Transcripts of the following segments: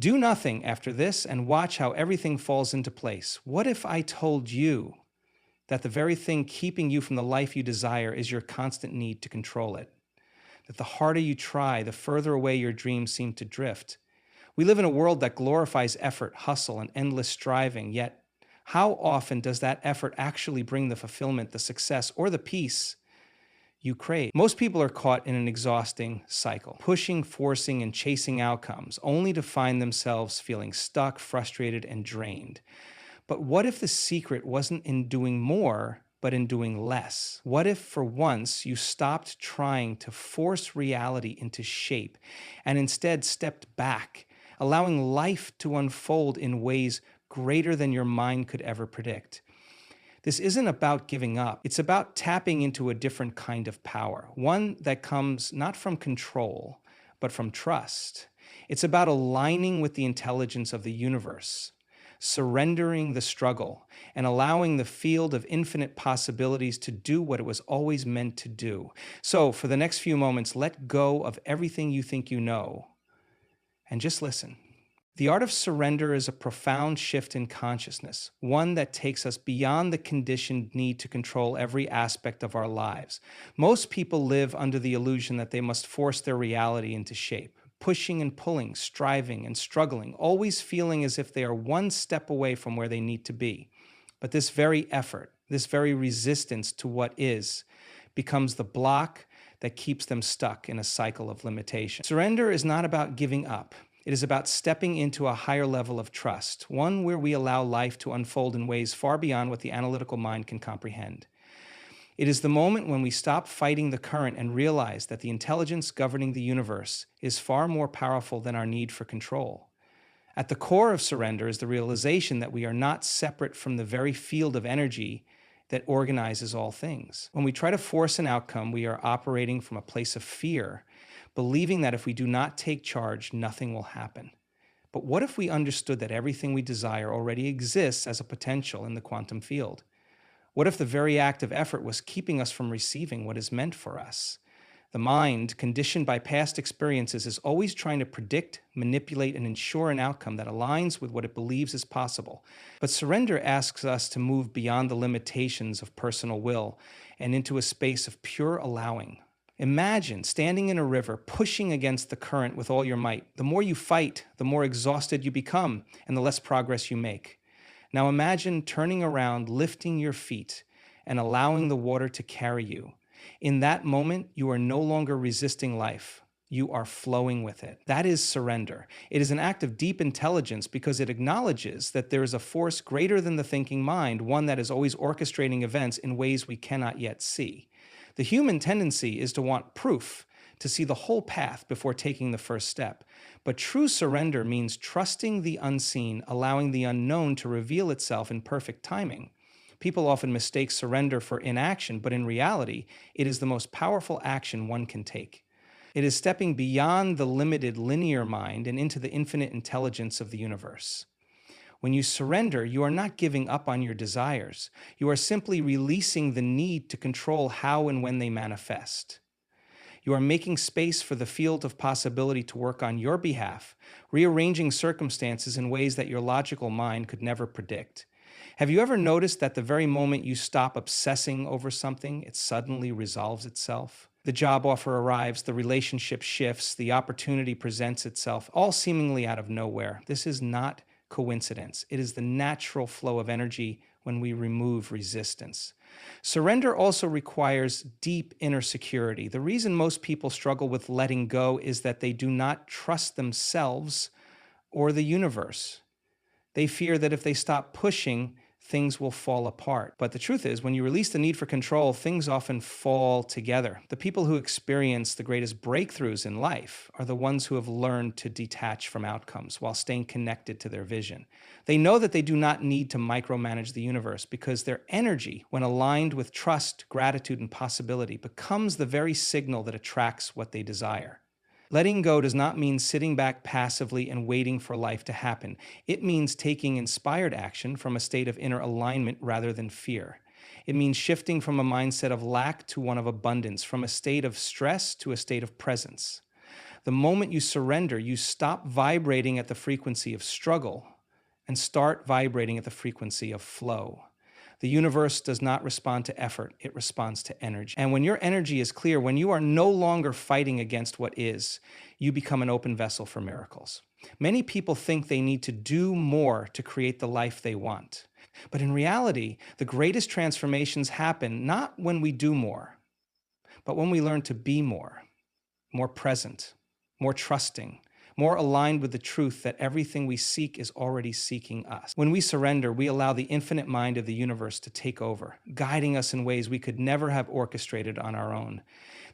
Do nothing after this and watch how everything falls into place. What if I told you that the very thing keeping you from the life you desire is your constant need to control it? That the harder you try, the further away your dreams seem to drift. We live in a world that glorifies effort, hustle, and endless striving, yet how often does that effort actually bring the fulfillment, the success, or the peace you crave? Most people are caught in an exhausting cycle, pushing, forcing, and chasing outcomes, only to find themselves feeling stuck, frustrated, and drained. But what if the secret wasn't in doing more, but in doing less? What if for once you stopped trying to force reality into shape and instead stepped back, allowing life to unfold in ways greater than your mind could ever predict? This isn't about giving up. It's about tapping into a different kind of power, one that comes not from control, but from trust. It's about aligning with the intelligence of the universe, surrendering the struggle, and allowing the field of infinite possibilities to do what it was always meant to do. So, for the next few moments, let go of everything you think you know and just listen. The art of surrender is a profound shift in consciousness, one that takes us beyond the conditioned need to control every aspect of our lives. Most people live under the illusion that they must force their reality into shape, pushing and pulling, striving and struggling, always feeling as if they are one step away from where they need to be. But this very effort, this very resistance to what is, becomes the block that keeps them stuck in a cycle of limitation. Surrender is not about giving up. It is about stepping into a higher level of trust, one where we allow life to unfold in ways far beyond what the analytical mind can comprehend. It is the moment when we stop fighting the current and realize that the intelligence governing the universe is far more powerful than our need for control. At the core of surrender is the realization that we are not separate from the very field of energy that organizes all things. When we try to force an outcome, we are operating from a place of fear, believing that if we do not take charge, nothing will happen. But what if we understood that everything we desire already exists as a potential in the quantum field? What if the very act of effort was keeping us from receiving what is meant for us? The mind, conditioned by past experiences, is always trying to predict, manipulate, and ensure an outcome that aligns with what it believes is possible. But surrender asks us to move beyond the limitations of personal will and into a space of pure allowing. Imagine standing in a river, pushing against the current with all your might. The more you fight, the more exhausted you become, and the less progress you make. Now imagine turning around, lifting your feet, and allowing the water to carry you. In that moment, you are no longer resisting life. You are flowing with it. That is surrender. It is an act of deep intelligence because it acknowledges that there is a force greater than the thinking mind, one that is always orchestrating events in ways we cannot yet see. The human tendency is to want proof, to see the whole path before taking the first step. But true surrender means trusting the unseen, allowing the unknown to reveal itself in perfect timing. People often mistake surrender for inaction, but in reality, it is the most powerful action one can take. It is stepping beyond the limited linear mind and into the infinite intelligence of the universe. When you surrender, you are not giving up on your desires. You are simply releasing the need to control how and when they manifest. You are making space for the field of possibility to work on your behalf, rearranging circumstances in ways that your logical mind could never predict. Have you ever noticed that the very moment you stop obsessing over something, it suddenly resolves itself? The job offer arrives, the relationship shifts, the opportunity presents itself, all seemingly out of nowhere. This is not coincidence. It is the natural flow of energy when we remove resistance. Surrender also requires deep inner security. The reason most people struggle with letting go is that they do not trust themselves or the universe. They fear that if they stop pushing, things will fall apart. But the truth is, when you release the need for control, things often fall together. The people who experience the greatest breakthroughs in life are the ones who have learned to detach from outcomes while staying connected to their vision. They know that they do not need to micromanage the universe because their energy, when aligned with trust, gratitude, and possibility, becomes the very signal that attracts what they desire. Letting go does not mean sitting back passively and waiting for life to happen. It means taking inspired action from a state of inner alignment rather than fear. It means shifting from a mindset of lack to one of abundance, from a state of stress to a state of presence. The moment you surrender, you stop vibrating at the frequency of struggle and start vibrating at the frequency of flow. The universe does not respond to effort, it responds to energy. And when your energy is clear, when you are no longer fighting against what is, you become an open vessel for miracles. Many people think they need to do more to create the life they want. But in reality, the greatest transformations happen not when we do more, but when we learn to be more present, more trusting, more aligned with the truth that everything we seek is already seeking us. When we surrender, we allow the infinite mind of the universe to take over, guiding us in ways we could never have orchestrated on our own.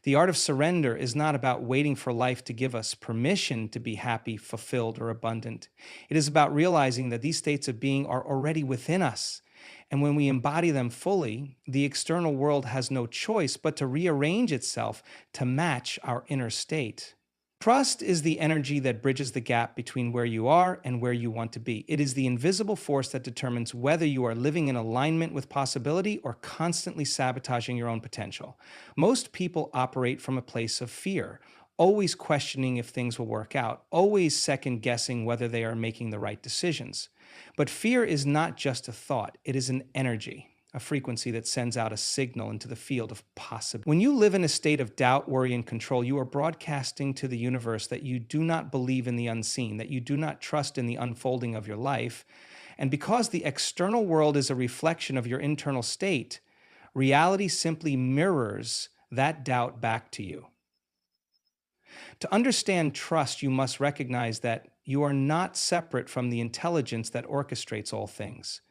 The art of surrender is not about waiting for life to give us permission to be happy, fulfilled, or abundant. It is about realizing that these states of being are already within us. And when we embody them fully, the external world has no choice but to rearrange itself to match our inner state. Trust is the energy that bridges the gap between where you are and where you want to be. It is the invisible force that determines whether you are living in alignment with possibility or constantly sabotaging your own potential. Most people operate from a place of fear, always questioning if things will work out, always second guessing whether they are making the right decisions. But fear is not just a thought, it is an energy, a frequency that sends out a signal into the field of possibility. When you live in a state of doubt, worry, and control, you are broadcasting to the universe that you do not believe in the unseen, that you do not trust in the unfolding of your life. And because the external world is a reflection of your internal state, reality simply mirrors that doubt back to you. To understand trust, you must recognize that you are not separate from the intelligence that orchestrates all things.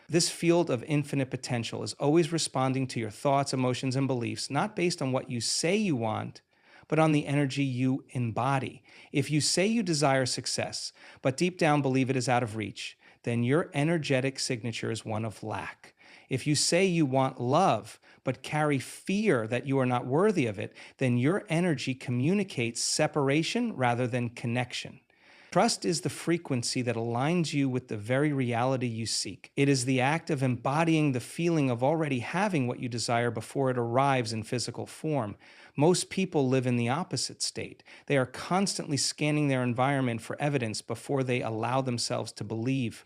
This field of infinite potential is always responding to your thoughts, emotions, and beliefs, not based on what you say you want, but on the energy you embody. If you say you desire success, but deep down believe it is out of reach, then your energetic signature is one of lack. If you say you want love, but carry fear that you are not worthy of it, then your energy communicates separation rather than connection. Trust is the frequency that aligns you with the very reality you seek. It is the act of embodying the feeling of already having what you desire before it arrives in physical form. Most people live in the opposite state. They are constantly scanning their environment for evidence before they allow themselves to believe.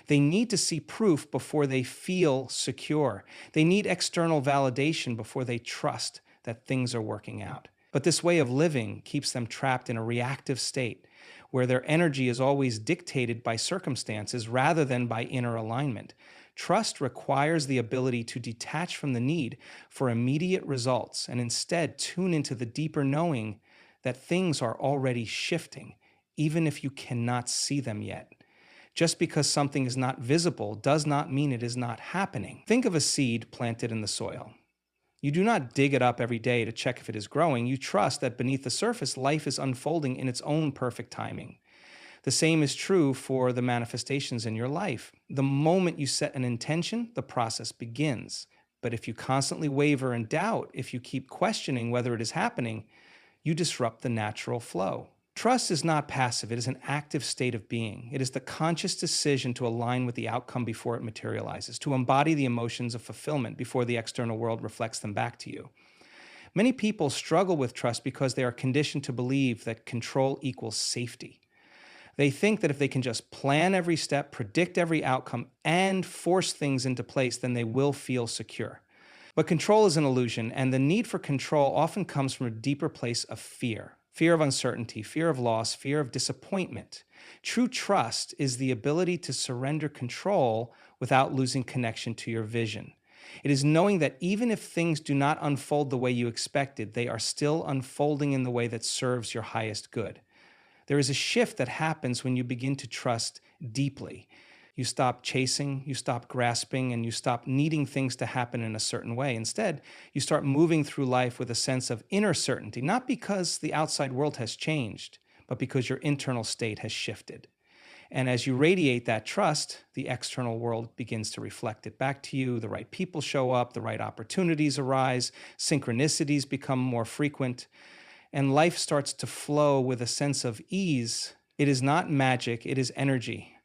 They need to see proof before they feel secure. They need external validation before they trust that things are working out. But this way of living keeps them trapped in a reactive state, where their energy is always dictated by circumstances rather than by inner alignment. Trust requires the ability to detach from the need for immediate results and instead tune into the deeper knowing that things are already shifting, even if you cannot see them yet. Just because something is not visible does not mean it is not happening. Think of a seed planted in the soil. You do not dig it up every day to check if it is growing. You trust that beneath the surface, life is unfolding in its own perfect timing. The same is true for the manifestations in your life. The moment you set an intention, the process begins. But if you constantly waver and doubt, if you keep questioning whether it is happening, you disrupt the natural flow. Trust is not passive, it is an active state of being. It is the conscious decision to align with the outcome before it materializes, to embody the emotions of fulfillment before the external world reflects them back to you. Many people struggle with trust because they are conditioned to believe that control equals safety. They think that if they can just plan every step, predict every outcome, and force things into place, then they will feel secure. But control is an illusion, and the need for control often comes from a deeper place of fear. Fear of uncertainty, fear of loss, fear of disappointment. True trust is the ability to surrender control without losing connection to your vision. It is knowing that even if things do not unfold the way you expected, they are still unfolding in the way that serves your highest good. There is a shift that happens when you begin to trust deeply. You stop chasing, you stop grasping, and you stop needing things to happen in a certain way. Instead, you start moving through life with a sense of inner certainty, not because the outside world has changed, but because your internal state has shifted. And as you radiate that trust, the external world begins to reflect it back to you. The right people show up, the right opportunities arise, synchronicities become more frequent, and life starts to flow with a sense of ease. It is not magic, it is energy.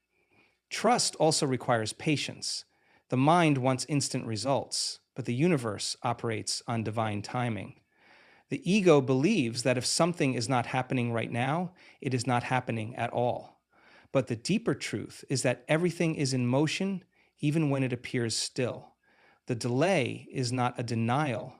Trust also requires patience. The mind wants instant results, but the universe operates on divine timing. The ego believes that if something is not happening right now, it is not happening at all. But the deeper truth is that everything is in motion even when it appears still. The delay is not a denial,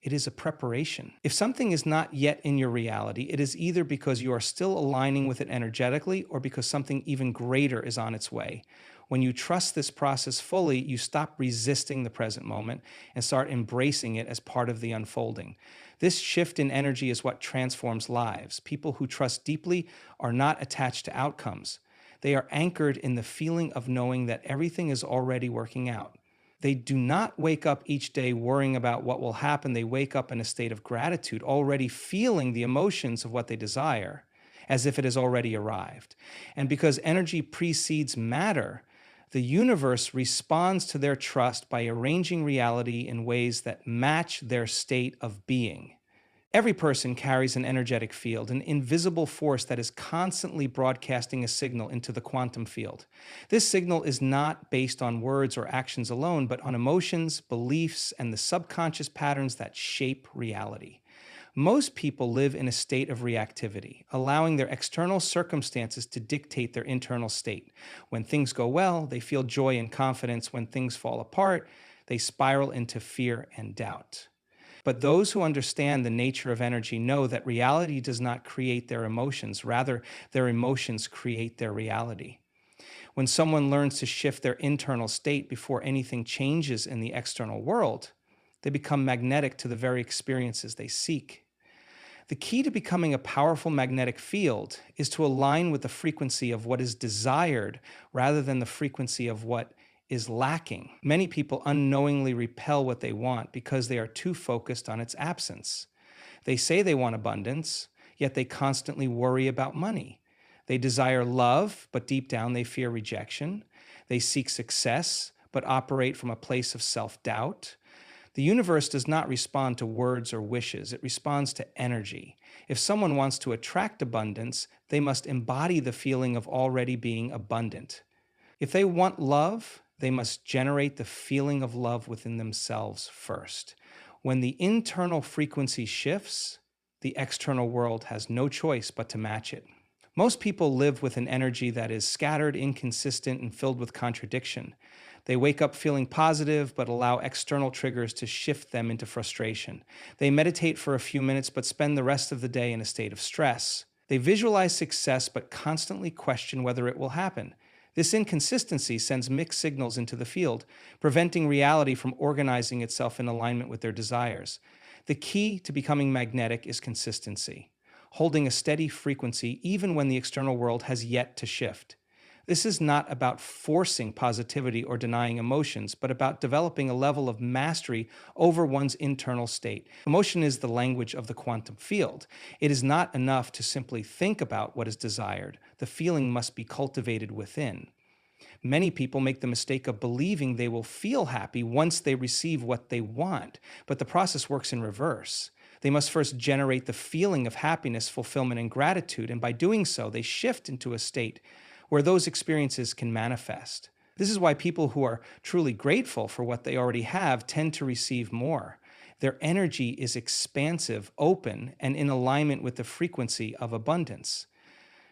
it is a preparation. If something is not yet in your reality, it is either because you are still aligning with it energetically or because something even greater is on its way. When you trust this process fully, you stop resisting the present moment and start embracing it as part of the unfolding. This shift in energy is what transforms lives. People who trust deeply are not attached to outcomes. They are anchored in the feeling of knowing that everything is already working out. They do not wake up each day worrying about what will happen. They wake up in a state of gratitude, already feeling the emotions of what they desire, as if it has already arrived. And because energy precedes matter, the universe responds to their trust by arranging reality in ways that match their state of being. Every person carries an energetic field, an invisible force that is constantly broadcasting a signal into the quantum field. This signal is not based on words or actions alone, but on emotions, beliefs, and the subconscious patterns that shape reality. Most people live in a state of reactivity, allowing their external circumstances to dictate their internal state. When things go well, they feel joy and confidence. When things fall apart, they spiral into fear and doubt. But those who understand the nature of energy know that reality does not create their emotions. Rather, their emotions create their reality. When someone learns to shift their internal state before anything changes in the external world, they become magnetic to the very experiences they seek. The key to becoming a powerful magnetic field is to align with the frequency of what is desired rather than the frequency of what is lacking. Many people unknowingly repel what they want because they are too focused on its absence. They say they want abundance, yet they constantly worry about money. They desire love, but deep down they fear rejection. They seek success, but operate from a place of self-doubt. The universe does not respond to words or wishes, it responds to energy. If someone wants to attract abundance, they must embody the feeling of already being abundant. If they want love, they must generate the feeling of love within themselves first. When the internal frequency shifts, the external world has no choice but to match it. Most people live with an energy that is scattered, inconsistent, and filled with contradiction. They wake up feeling positive, but allow external triggers to shift them into frustration. They meditate for a few minutes, but spend the rest of the day in a state of stress. They visualize success, but constantly question whether it will happen. This inconsistency sends mixed signals into the field, preventing reality from organizing itself in alignment with their desires. The key to becoming magnetic is consistency, holding a steady frequency even when the external world has yet to shift. This is not about forcing positivity or denying emotions, but about developing a level of mastery over one's internal state. Emotion is the language of the quantum field. It is not enough to simply think about what is desired. The feeling must be cultivated within. Many people make the mistake of believing they will feel happy once they receive what they want, but the process works in reverse. They must first generate the feeling of happiness, fulfillment, and gratitude, and by doing so, they shift into a state where those experiences can manifest. This is why people who are truly grateful for what they already have tend to receive more. Their energy is expansive, open, and in alignment with the frequency of abundance.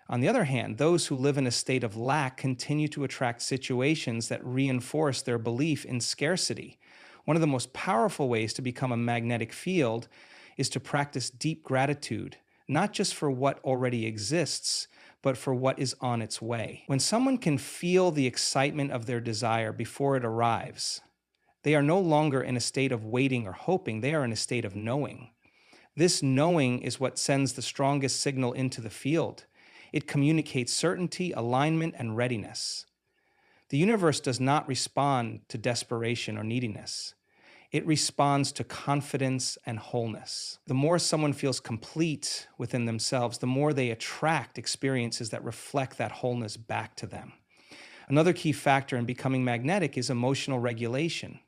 On the other hand, those who live in a state of lack continue to attract situations that reinforce their belief in scarcity. One of the most powerful ways to become a magnetic field is to practice deep gratitude, not just for what already exists, but for what is on its way. When someone can feel the excitement of their desire before it arrives, they are no longer in a state of waiting or hoping, they are in a state of knowing. This knowing is what sends the strongest signal into the field. It communicates certainty, alignment, and readiness. The universe does not respond to desperation or neediness. It responds to confidence and wholeness. The more someone feels complete within themselves, the more they attract experiences that reflect that wholeness back to them. Another key factor in becoming magnetic is emotional regulation.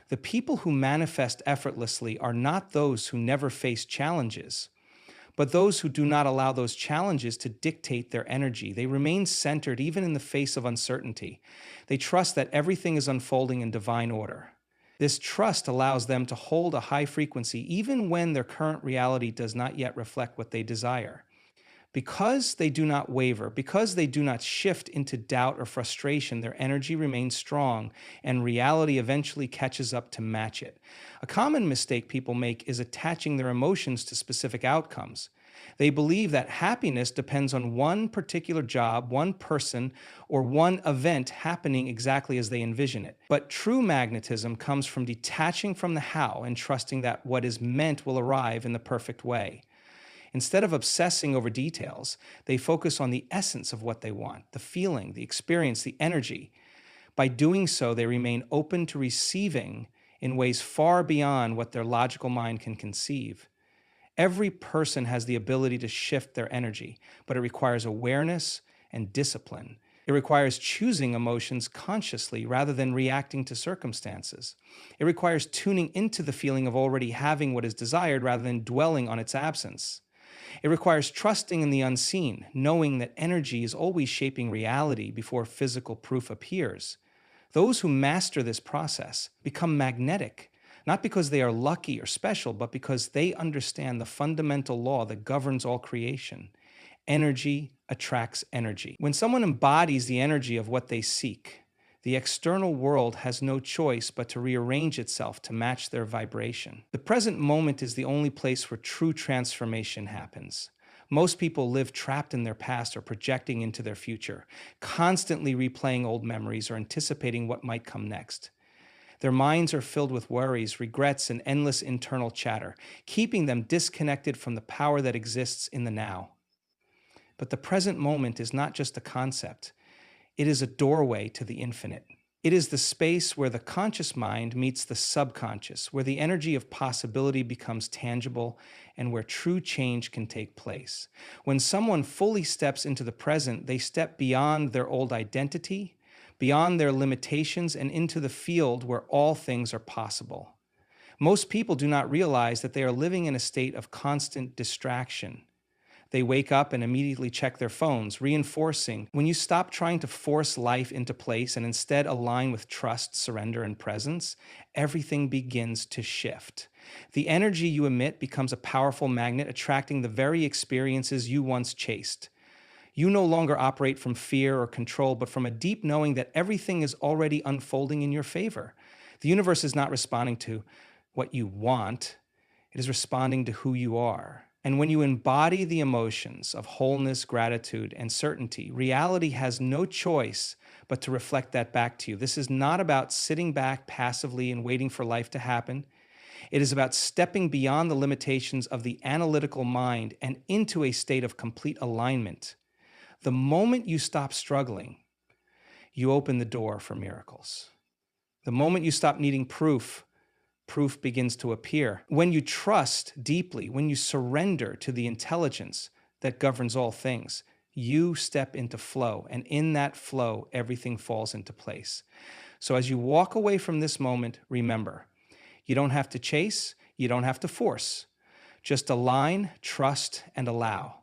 The people who manifest effortlessly are not those who never face challenges, but those who do not allow those challenges to dictate their energy. They remain centered even in the face of uncertainty. They trust that everything is unfolding in divine order. This trust allows them to hold a high frequency even when their current reality does not yet reflect what they desire. Because they do not waver, because they do not shift into doubt or frustration, their energy remains strong and reality eventually catches up to match it. A common mistake people make is attaching their emotions to specific outcomes. They believe that happiness depends on one particular job, one person, or one event happening exactly as they envision it. But true magnetism comes from detaching from the how and trusting that what is meant will arrive in the perfect way. Instead of obsessing over details, they focus on the essence of what they want, the feeling, the experience, the energy. By doing so, they remain open to receiving in ways far beyond what their logical mind can conceive. Every person has the ability to shift their energy, but it requires awareness and discipline. It requires choosing emotions consciously rather than reacting to circumstances. It requires tuning into the feeling of already having what is desired rather than dwelling on its absence. It requires trusting in the unseen, knowing that energy is always shaping reality before physical proof appears. Those who master this process become magnetic, not because they are lucky or special, but because they understand the fundamental law that governs all creation. Energy attracts energy. When someone embodies the energy of what they seek, the external world has no choice but to rearrange itself to match their vibration. The present moment is the only place where true transformation happens. Most people live trapped in their past or projecting into their future, constantly replaying old memories or anticipating what might come next. Their minds are filled with worries, regrets, and endless internal chatter, keeping them disconnected from the power that exists in the now. But the present moment is not just a concept. It is a doorway to the infinite. It is the space where the conscious mind meets the subconscious, where the energy of possibility becomes tangible, and where true change can take place. When someone fully steps into the present, they step beyond their old identity, beyond their limitations, and into the field where all things are possible. Most people do not realize that they are living in a state of constant distraction. They wake up and immediately check their phones, reinforcing when you stop trying to force life into place and instead align with trust, surrender, and presence, everything begins to shift. The energy you emit becomes a powerful magnet, attracting the very experiences you once chased. You no longer operate from fear or control, but from a deep knowing that everything is already unfolding in your favor. The universe is not responding to what you want, it is responding to who you are. And when you embody the emotions of wholeness, gratitude, and certainty, reality has no choice but to reflect that back to you. This is not about sitting back passively and waiting for life to happen. It is about stepping beyond the limitations of the analytical mind and into a state of complete alignment. The moment you stop struggling, you open the door for miracles. The moment you stop needing proof, proof begins to appear. When you trust deeply, when you surrender to the intelligence that governs all things, you step into flow, and in that flow, everything falls into place. So as you walk away from this moment, remember, you don't have to chase, you don't have to force. Just align, trust, and allow.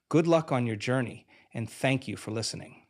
Good luck on your journey, and thank you for listening.